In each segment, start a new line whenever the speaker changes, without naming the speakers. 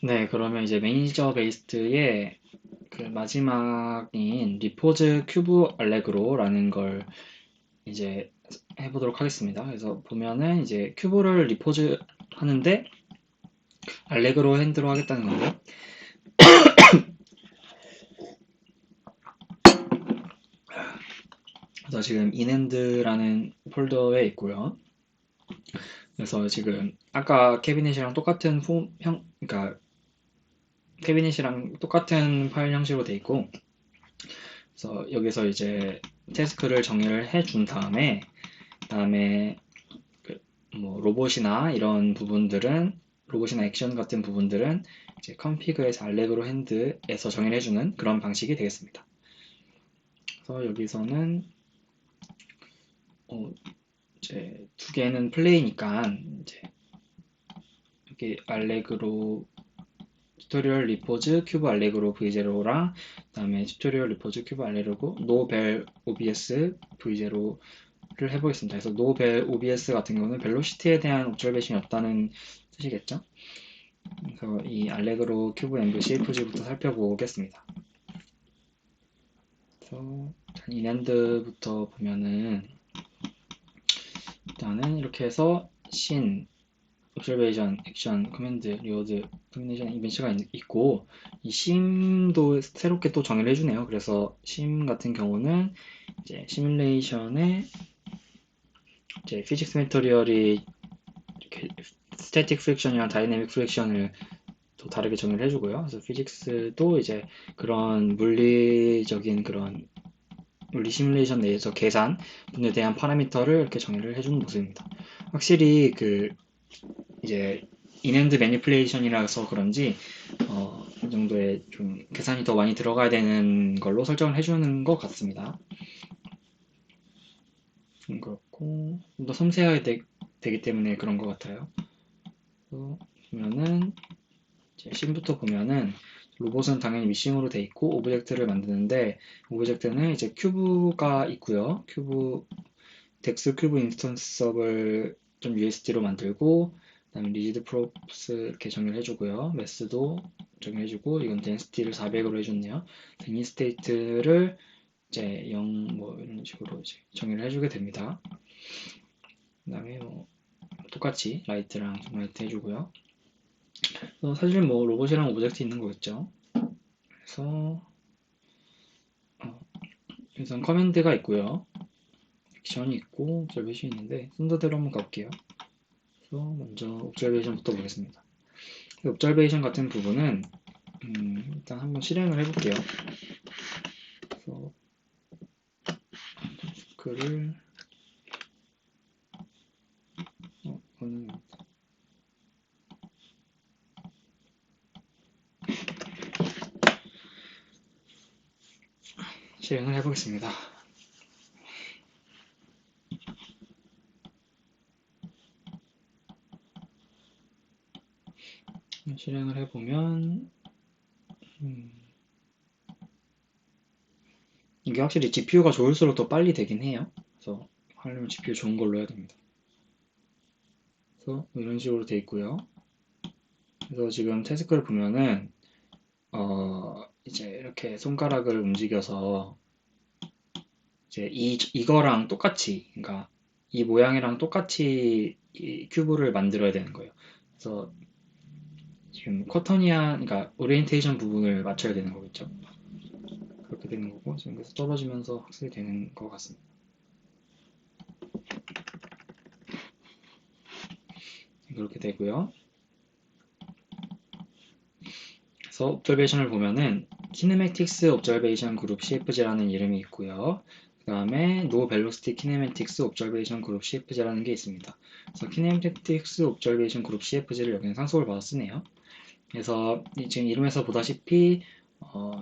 네, 그러면 이제 매니저 베이스트의 그 마지막인 리포즈 큐브 알레그로라는 걸 이제 해보도록 하겠습니다. 그래서 보면은 이제 큐브를 리포즈 하는데 알레그로 핸드로 하겠다는 건데, 그래서 지금 인핸드라는 폴더에 있고요. 그래서 지금 아까 캐비넷이랑 똑같은 그러니까 캐비넷이랑 똑같은 파일 형식으로 돼 있고, 그래서 여기서 이제 태스크를 정의를 해준 다음에 뭐 로봇이나 이런 부분들은 로봇이나 액션 같은 부분들은 이제 config에서 알렉으로 핸드에서 정의를 해주는 그런 방식이 되겠습니다. 그래서 여기서는 이제 두 개는 플레이니까 이제 여기 알렉으로 튜토리얼 리포즈 큐브 알렉으로 V0랑 그다음에 튜토리얼 리포즈 큐브 알렉으로 노벨 OBS V0를 해보겠습니다. 그래서 노벨 OBS 같은 경우는 벨로시티에 대한 옵저베이션이 없다는 뜻이겠죠? 그래서 이 알렉으로 큐브 엠브 CFG부터 살펴보겠습니다. 그래서 인핸드부터 보면은 일단은 이렇게 해서 신, 옵저베이션, 액션, 커맨드, 리워드, 터미네이션, 이벤트가 있고 이 심도 새롭게 또 정의를 해주네요. 그래서 심 같은 경우는 이제 시뮬레이션에 이제 피직스 메터리얼이 이렇게 스태틱 프릭션이랑 다이내믹 프릭션을 또 다르게 정의를 해주고요. 그래서 피직스도 이제 그런 물리적인 그런 물리 시뮬레이션 내에서 계산 분에 대한 파라미터를 이렇게 정의를 해주는 모습입니다. 확실히 그 이제 인핸드 매니플레이션이라서 그런지 이 정도의 좀 계산이 더 많이 들어가야 되는 걸로 설정을 해주는 것 같습니다. 그렇고 좀 더 섬세하게 되기 때문에 그런 것 같아요. 보면은 이제 씬부터 보면은 로봇은 당연히 미싱으로 돼 있고 오브젝트를 만드는데 오브젝트는 이제 큐브가 있고요. 덱스 큐브 인스턴스 서브를 좀 USD로 만들고 그다음에 리지드 프롭스 이렇게 정의를 해주고요. 매스도 정의해주고 이건 덴시티를 400으로 해줬네요. 이 스테이트를 이제 0 뭐 이런 식으로 이제 정의를 해주게 됩니다. 그다음에 뭐 똑같이 라이트랑 라이트 해주고요. 사실 뭐 로봇이랑 오브젝트 있는 거겠죠. 그래서 우선 커맨드가 있고요. 액션이 있고 옵저베이션이 있는데 순서대로 한번 가볼게요. 그래서 먼저 옵저베이션부터 보겠습니다. 옵저베이션 같은 부분은 일단 한번 실행을 해볼게요. 그래서 그를 이거는 실행을 해보겠습니다. 실행을 해보면 이게 확실히 GPU가 좋을수록 더 빨리 되긴 해요. 그래서 하려면 GPU 좋은 걸로 해야 됩니다. 그래서 이런 식으로 돼 있고요. 그래서 지금 태스크를 보면은 이제 이렇게 손가락을 움직여서 이제 이거랑 똑같이, 그러니까 이 모양이랑 똑같이 이 큐브를 만들어야 되는 거예요. 그래서 지금 커터니아, 그러니까 오리엔테이션 부분을 맞춰야 되는 거겠죠. 그렇게 되는 거고 지금 그래서 떨어지면서 학습이 되는 것 같습니다. 그렇게 되고요. 그래서 옵저베이션을 보면은 키네매틱스 옵저베이션 그룹 CFG라는 이름이 있고요. 그 다음에 노 벨로시티 키네매틱스 옵저베이션 그룹 CFG라는 게 있습니다. 그래서 키네매틱스 옵저베이션 그룹 CFG를 여기는 상속을 받아 쓰네요. 그래서 지금 이름에서 보다시피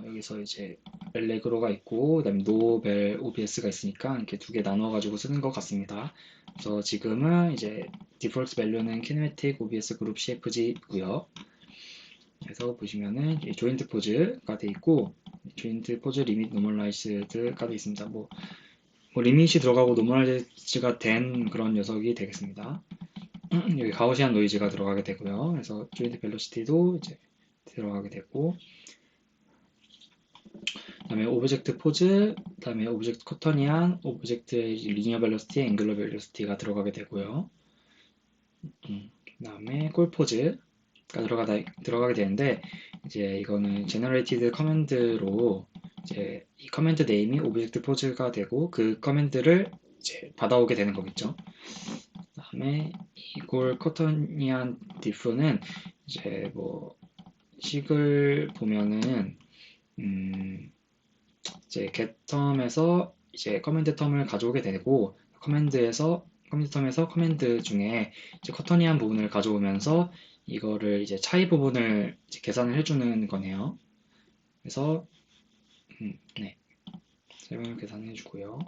여기서 이제 렐레그로가 있고 그다음에 노벨 OBS가 있으니까 이렇게 두 개 나눠 가지고 쓰는 것 같습니다. 그래서 지금은 이제 디폴트 밸류는 키네매틱 OBS 그룹 CFG고요. 그래서 보시면은 조인트 포즈가 돼 있고 조인트 포즈 리밋 노멀라이즈드가 돼 있습니다. 뭐 리밋이 들어가고 노멀라이즈가 된 그런 녀석이 되겠습니다. 여기 가우시안 노이즈가 들어가게 되고요. 그래서 조인트 벨로시티도 이제 들어가게 되고, 그다음에 오브젝트 포즈, 그다음에 오브젝트 커터니안, 오브젝트의 리니어 벨로시티, 앵글러 벨로시티가 들어가게 되고요. 그다음에 꼴 포즈가 들어가게 되는데, 이제 이거는 제너레이티드 커맨드로 이제 이 커맨드 네임이 오브젝트 포즈가 되고 그 커맨드를 이제 받아오게 되는 거겠죠. 그다음에 이꼴 커터니안 diff는 이제 뭐 식을 보면은 이제 get텀에서 이제 커맨드 텀을 가져오게 되고 커맨드 텀에서 커맨드 중에 이제 커터니한 부분을 가져오면서 이거를 이제 차이 부분을 이제 계산을 해주는 거네요. 그래서 네, 설명을 계산해 주고요.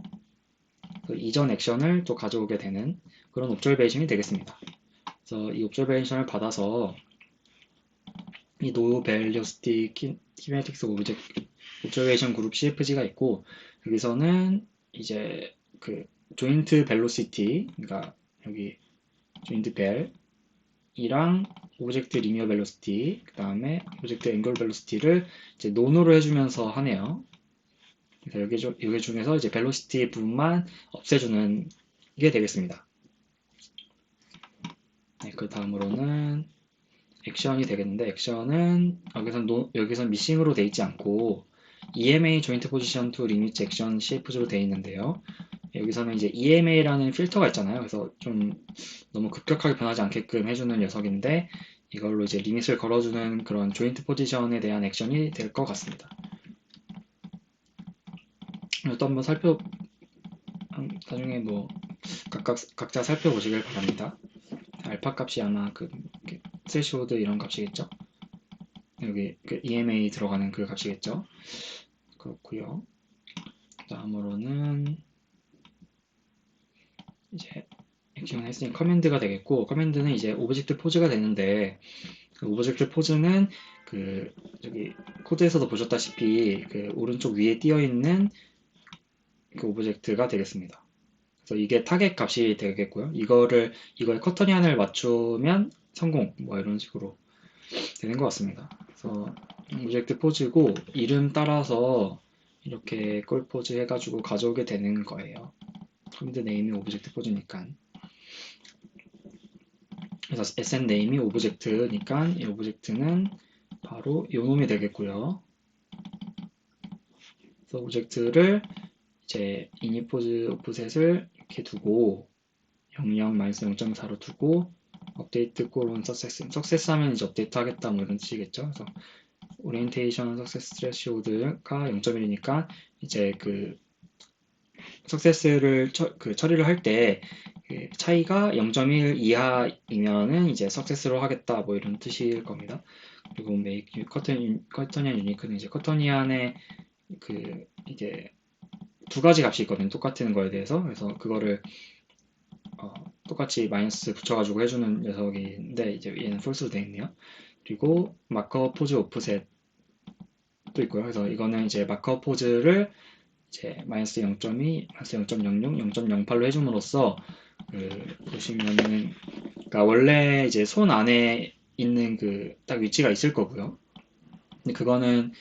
그 이전 액션을 또 가져오게 되는 그런 옵저베이션이 되겠습니다. 그래서 이 옵저베이션을 받아서 이 노 벨로시티 키네틱스 옵저베이션 그룹 CFG가 있고, 여기서는 이제 그 조인트 벨로시티, 그러니까 여기 조인트 벨이랑 오브젝트 리니어 벨로시티, 그 다음에 오브젝트 앵글 벨로시티를 이제 논으로 해주면서 하네요. 그래서 여기 중에서 이제 벨로시티 부분만 없애주는 게 되겠습니다. 네, 그 다음으로는 액션이 되겠는데, 액션은 여기선 미싱으로 돼 있지 않고 EMA 조인트 포지션 투 리미트 액션 CFG로 돼 있는데요. 여기서는 이제 EMA라는 필터가 있잖아요. 그래서 좀 너무 급격하게 변하지 않게끔 해주는 녀석인데, 이걸로 이제 리밋을 걸어주는 그런 조인트 포지션에 대한 액션이 될 것 같습니다. 이것도 한번 나중에 뭐 각자 살펴보시길 바랍니다. 알파 값이 아마 그 스레시홀드 이런 값이겠죠? 여기 그 EMA 들어가는 그 값이겠죠? 그렇고요. 다음으로는 이제 액션 했으니 커맨드가 되겠고, 커맨드는 이제 오브젝트 포즈가 되는데, 그 오브젝트 포즈는 그 저기 코드에서도 보셨다시피 그 오른쪽 위에 띄어 있는 그 오브젝트가 되겠습니다. 그래서 이게 타겟 값이 되겠고요. 이거에 커터니안을 맞추면 성공, 뭐 이런 식으로 되는 것 같습니다. 그래서 오브젝트 포즈고 이름 따라서 이렇게 꼴 포즈 해가지고 가져오게 되는 거예요. 커맨드 네임이 오브젝트 포즈니까. 그래서 sn 네임이 오브젝트니까 이 오브젝트는 바로 요 놈이 되겠고요. 그래서 오브젝트를 이제 init 포즈 오프셋을 이렇게 두고 00-0.4로 두고 업데이트 꼴온 석세스 하면 이제 업데이트 하겠다 뭐 이런 뜻이겠죠. 그래서 오리엔테이션 석세스 스레시홀드가 0.1이니까 이제 그 석세스를 처리를 할 때 그 차이가 0.1 이하이면은 이제 석세스로 하겠다 뭐 이런 뜻일 겁니다. 그리고 make 커터니안 유니크는 이제 커터니안의 그 이제 두 가지 값이 있거든요. 똑같은 거에 대해서. 그래서 그거를 똑같이 마이너스 붙여가지고 해주는 녀석인데 이제 얘는 false로 되어 있네요. 그리고 마커 포즈 오프셋도 있고요. 그래서 이거는 이제 마커 포즈를 이제 마이너스 0.2, 마이너스 0.00, 0.08로 해줌으로써 보시면은 그러니까 원래 이제 손 안에 있는 그 딱 위치가 있을 거고요. 근데 그거는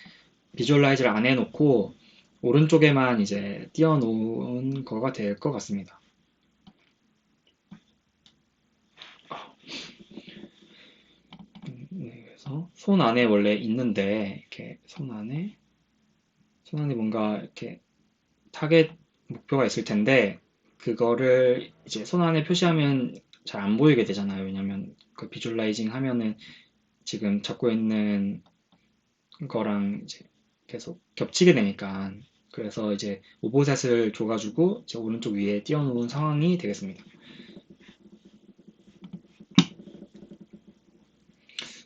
비주얼라이즈를 안 해놓고 오른쪽에만 이제 띄워놓은 거가 될 것 같습니다. 네, 그래서 손 안에 원래 있는데 이렇게 손 안에 뭔가 이렇게 타겟 목표가 있을 텐데 그거를 이제 손 안에 표시하면 잘 안 보이게 되잖아요. 왜냐면 그 비주얼라이징 하면은 지금 잡고 있는 거랑 이제 계속 겹치게 되니까 그래서 이제 오버셋을 줘가지고 이제 오른쪽 위에 띄워놓은 상황이 되겠습니다.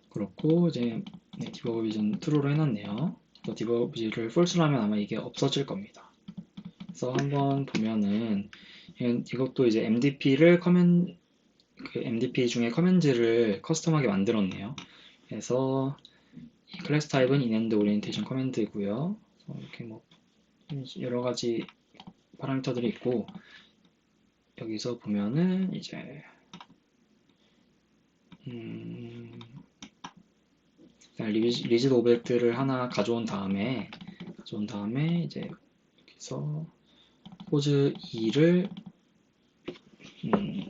그렇고 이제 디버그 비전 true로 해놨네요. 또 디버그 비전을 false로 하면 아마 이게 없어질 겁니다. 그래서 한번 보면은 이것도 이제 MDP 중에 커맨드를 커스텀하게 만들었네요. 그래서 이 클래스 타입은 inend 오리엔테이션 커맨드고요. 이렇게 뭐 여러 가지 파라미터들이 있고 여기서 보면은 이제 리지드 오브젝트를 하나 가져온 다음에 이제 여기서 포즈 2를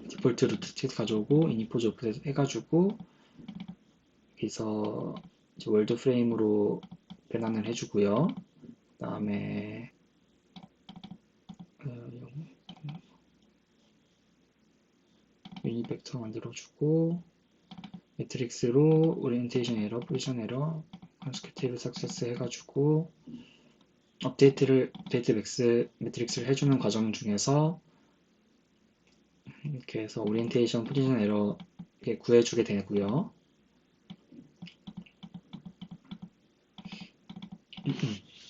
디폴트 루트 스테이트 가져오고 이니포즈 오프셋 해가지고 여기서 이제 월드 프레임으로 변환을 해주고요. 그 다음에 유닛 벡터 만들어주고 매트릭스로 오리엔테이션 에러, 포지션 에러, 컨스큐티브 석세스 해가지고 업데이트 매트릭스를 해주는 과정 중에서 이렇게 해서 오리엔테이션 포지션 에러 구해주게 되고요.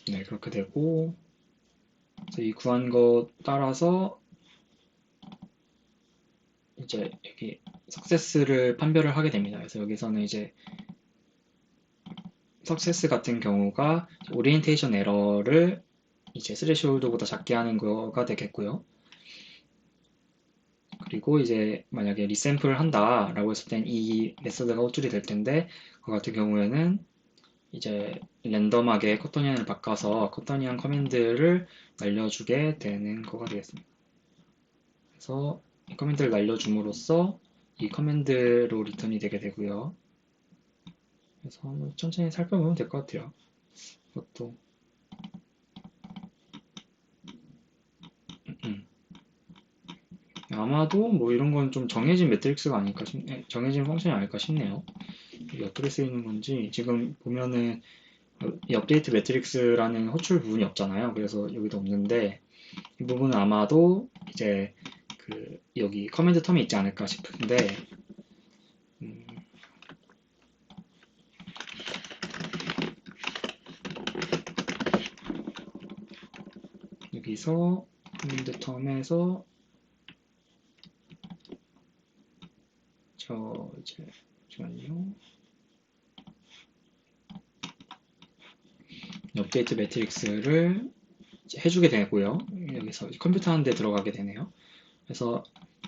네, 그렇게 되고 이 구한 거 따라서 이제 여기 석세스를 판별을 하게 됩니다. 그래서 여기서는 이제 석세스 같은 경우가 오리엔테이션 에러를 이제 스레시홀드보다 작게 하는 거가 되겠고요. 그리고 이제 만약에 리샘플을 한다 라고 했을 땐 이 메서드가 호출이 될 텐데 그 같은 경우에는 이제 랜덤하게 커터니안을 바꿔서 커터니안 커맨드를 날려주게 되는 거가 되겠습니다. 그래서 이 커맨드를 날려줌으로써 이 커맨드로 리턴이 되게 되고요. 그래서 한번 천천히 살펴보면 될 것 같아요. 이것도 아마도 뭐 이런 건 좀 정해진 매트릭스가 아닐까 정해진 펑션이 아닐까 싶네요. 이게 어떻게 쓰이는 건지 지금 보면은 이 업데이트 매트릭스라는 호출 부분이 없잖아요. 그래서 여기도 없는데 이 부분은 아마도 이제 그 여기 커맨드 텀이 있지 않을까 싶은데 여기서 커맨드 텀에서 이제 잠시만요. 업데이트 매트릭스를 해주게 되고요. 여기서 컴퓨터 하는 데 들어가게 되네요. 그래서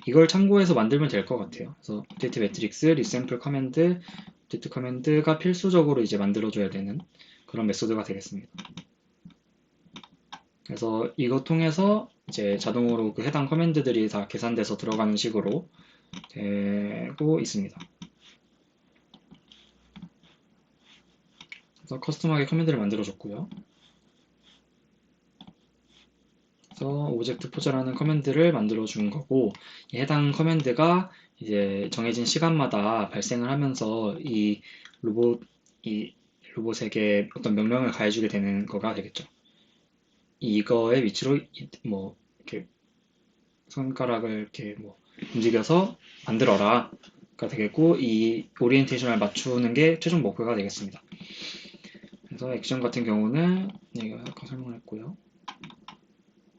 이걸 참고해서 만들면 될 것 같아요. 그래서 업데이트 매트릭스, 리샘플 커맨드, 업데이트 커맨드가 필수적으로 이제 만들어줘야 되는 그런 메소드가 되겠습니다. 그래서 이거 통해서 이제 자동으로 그 해당 커맨드들이 다 계산돼서 들어가는 식으로 되고 있습니다. 그래서 커스텀하게 커맨드를 만들어줬고요. 그래서 오브젝트 포즈라는 커맨드를 만들어 준 거고 해당 커맨드가 이제 정해진 시간마다 발생을 하면서 이 로봇에게 어떤 명령을 가해주게 되는 거가 되겠죠. 이거의 위치로 뭐 이렇게 손가락을 이렇게 뭐 움직여서 만들어라가 되겠고 이 오리엔테이션을 맞추는 게 최종 목표가 되겠습니다. 그래서 액션 같은 경우는 여기 아까 설명을 했고요.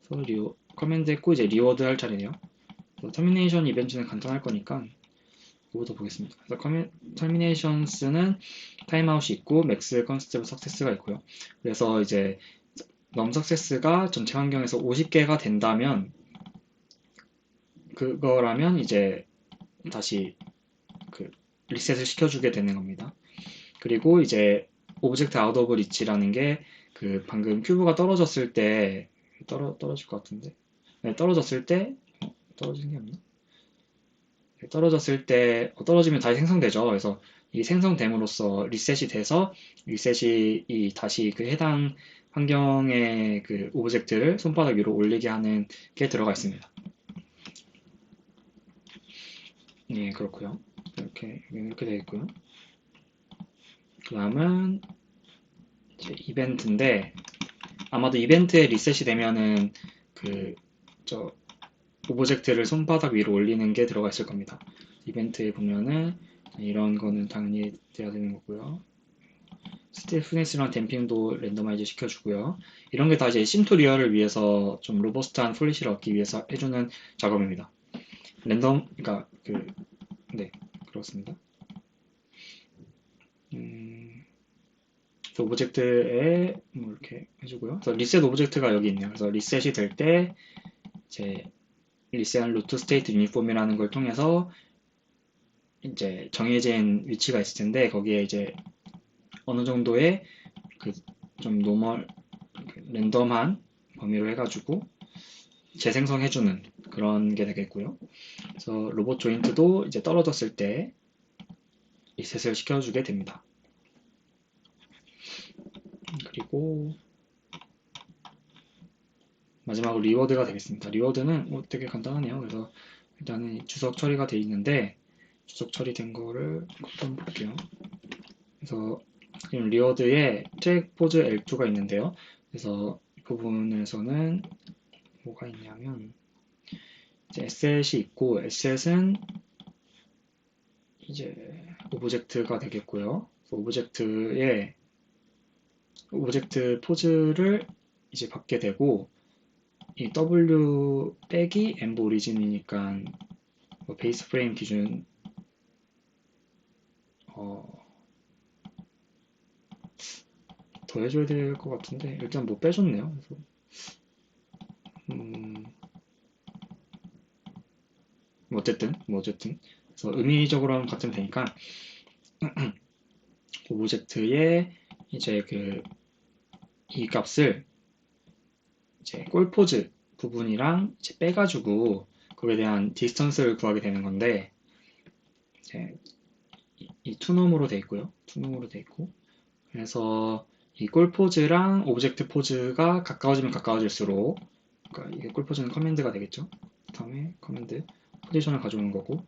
그래서 커맨드 했고 이제 리워드 할 차례네요. 터미네이션 이벤트는 간단할 거니까 이거부터 보겠습니다. 그래서 터미네이션스는 타임아웃이 있고 맥스 컨스트브 석세스가 있고요. 그래서 이제 넘 석세스가 전체 환경에서 50개가 된다면 그거라면 이제 다시 그 리셋을 시켜주게 되는 겁니다. 그리고 이제 오브젝트 아웃 오브 리치라는 게 그 방금 큐브가 떨어졌을 때 떨어질 것 같은데 네, 떨어졌을 때 떨어지는 게 없나? 떨어졌을 때 떨어지면 다시 생성되죠. 그래서 이 생성됨으로써 리셋이 돼서 리셋이 다시 그 해당 환경의 그 오브젝트를 손바닥 위로 올리게 하는 게 들어가 있습니다. 네, 그렇고요. 이렇게 되어 있고요. 그 다음은 이벤트인데 아마도 이벤트에 리셋이 되면은 오브젝트를 손바닥 위로 올리는 게 들어가 있을 겁니다. 이벤트에 보면은 이런 거는 당연히 돼야 되는 거고요. 스티프니스랑 댐핑도 랜더마이즈 시켜주고요. 이런 게 다 이제 심토 리얼을 위해서 좀 로버스트한 플릿을 얻기 위해서 해주는 작업입니다. 그러니까 네, 그렇습니다. 오브젝트에 뭐 이렇게 해주고요. 그래서 리셋 오브젝트가 여기 있네요. 그래서 리셋이 될 때 이제 리셋 루트 스테이트 유니폼이라는 걸 통해서 이제 정해진 위치가 있을 텐데 거기에 이제 어느 정도의 그 좀 노멀 랜덤한 범위로 해가지고 재생성해주는 그런 게 되겠고요. 그래서 로봇 조인트도 이제 떨어졌을 때 리셋을 시켜주게 됩니다. 그리고 마지막으로 리워드가 되겠습니다. 리워드는 뭐 되게 간단하네요. 그래서 일단은 주석 처리가 돼 있는데 주석 처리된 거를 한번 볼게요. 그래서 지금 리워드에 트랙 포즈 L2가 있는데요. 그래서 이 부분에서는 뭐가 있냐면 이제 asset이 있고 asset은 이제 오브젝트가 되겠고요. 오브젝트에 오브젝트 포즈를 이제 받게 되고 이 W 빼기 env 오리진이니까 뭐 베이스 프레임 기준 더 해줘야 될 것 같은데 일단 뭐 빼줬네요. 그래서 뭐 어쨌든 그래서 의미적으로는 같으면 되니까 오브젝트에 이제 이 값을 이제 골포즈 부분이랑 이제 빼가지고 거기에 대한 디스턴스를 구하게 되는 건데 이제 이 투놈으로 돼 있고요. 투놈으로 돼 있고 그래서 이 골포즈랑 오브젝트 포즈가 가까워지면 가까워질수록 그러니까 이게 골포즈는 커맨드가 되겠죠. 다음에 커맨드 포지션을 가져오는 거고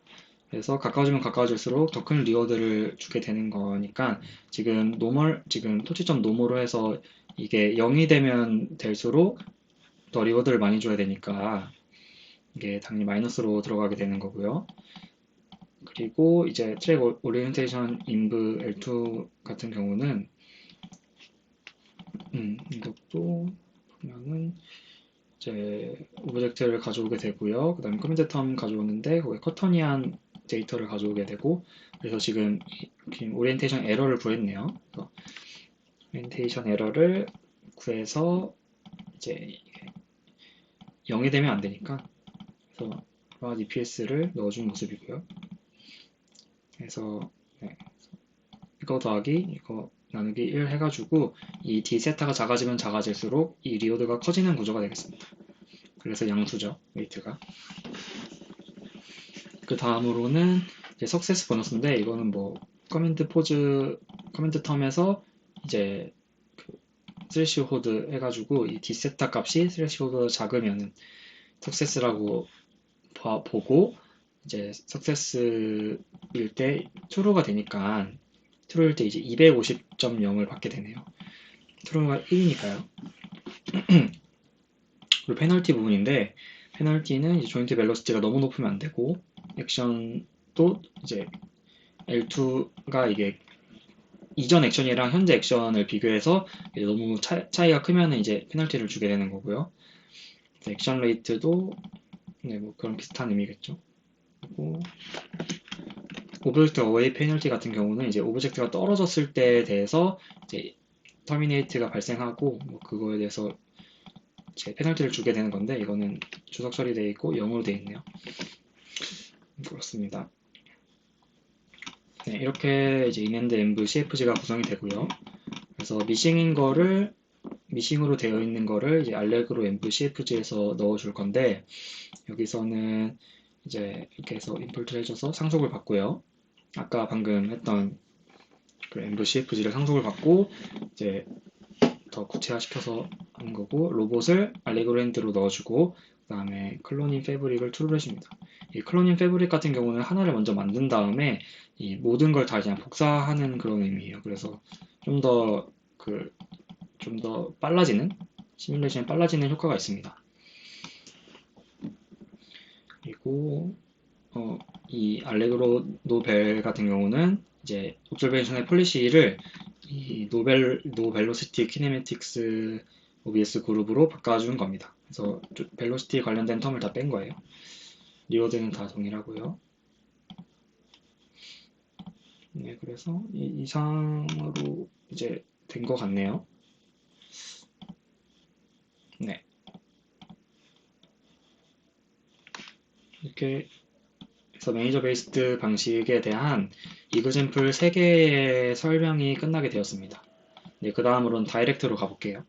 그래서 가까워지면 가까워질수록 더 큰 리워드를 주게 되는 거니까 지금 토치점 노멀로 해서 이게 0이 되면 될수록 더 리워드를 많이 줘야 되니까 이게 당연히 마이너스로 들어가게 되는 거고요. 그리고 이제 트랙 오리엔테이션 인브 L2 같은 경우는 이것도 보면은 이제 오브젝트를 가져오게 되고요. 그 다음에 커맨드 텀 가져오는데 거기에 커터니안 데이터를 가져오게 되고 그래서 지금 오리엔테이션 에러를 구했네요. 그래서 오리엔테이션 에러를 구해서 이제 0이 되면 안 되니까 그래서 EPS를 넣어준 모습이고요. 그래서 네, 이거 더하기 이거 나누기 1 해가지고 이 D세타가 작아지면 작아질수록 이 리오드가 커지는 구조가 되겠습니다. 그래서 양수죠, 웨이트가. 그 다음으로는 이제 석세스 보너스인데 이거는 뭐 커맨드 텀에서 이제 그 스레시호드 해가지고 이 D세타 값이 스레시호드가 작으면은 석세스라고 보고 이제 석세스일 때 true가 되니까 true일 때 이제 250.0을 받게 되네요. true가 1이니까요. 그리고 페널티 부분인데 페널티는 이제 조인트 벨로시티가 너무 높으면 안 되고 액션도 이제 L2가 이게 이전 액션이랑 현재 액션을 비교해서 너무 차이가 크면 이제 페널티를 주게 되는 거고요. 액션 레이트도 네, 뭐 그런 비슷한 의미겠죠. 그리고 오브젝트 어웨이 페널티 같은 경우는 이제 오브젝트가 떨어졌을 때에 대해서 이제 터미네이트가 발생하고 뭐 그거에 대해서 제 페널티를 주게 되는 건데 이거는 주석 처리되어 있고 0으로 되어 있네요. 그렇습니다. 네, 이렇게 이제 인엔드 env cfg가 구성이 되고요. 그래서 미싱으로 되어 있는 거를 이제 알렉으로 env cfg에서 넣어줄 건데 여기서는 이제 이렇게 해서 임포트를 해줘서 상속을 받고요. 아까 방금 했던 그 env cfg를 상속을 받고 이제 더 구체화시켜서 하는 거고 로봇을 알레그랜드로 넣어주고 그 다음에 클로닝 패브릭을 툴을 해줍니다. 이 클로닝 패브릭 같은 경우는 하나를 먼저 만든 다음에 이 모든 걸 다 그냥 복사하는 그런 의미예요. 그래서 좀 더 빨라지는 시뮬레이션이 빨라지는 효과가 있습니다. 그리고 이 알레그로 노벨 같은 경우는 이제 옵저베이션의 폴리시를 이 노벨로시티 키네매틱스 OBS 그룹으로 바꿔준 겁니다. 그래서 벨로시티 관련된 텀을 다 뺀 거예요. 리워드는 다 동일하고요. 네, 그래서 이 이상으로 이제 된 것 같네요. 네, 이렇게 그래서 매니저 베이스드 방식에 대한 이그젠플 3개의 설명이 끝나게 되었습니다. 네, 그 다음으로는 다이렉트로 가볼게요.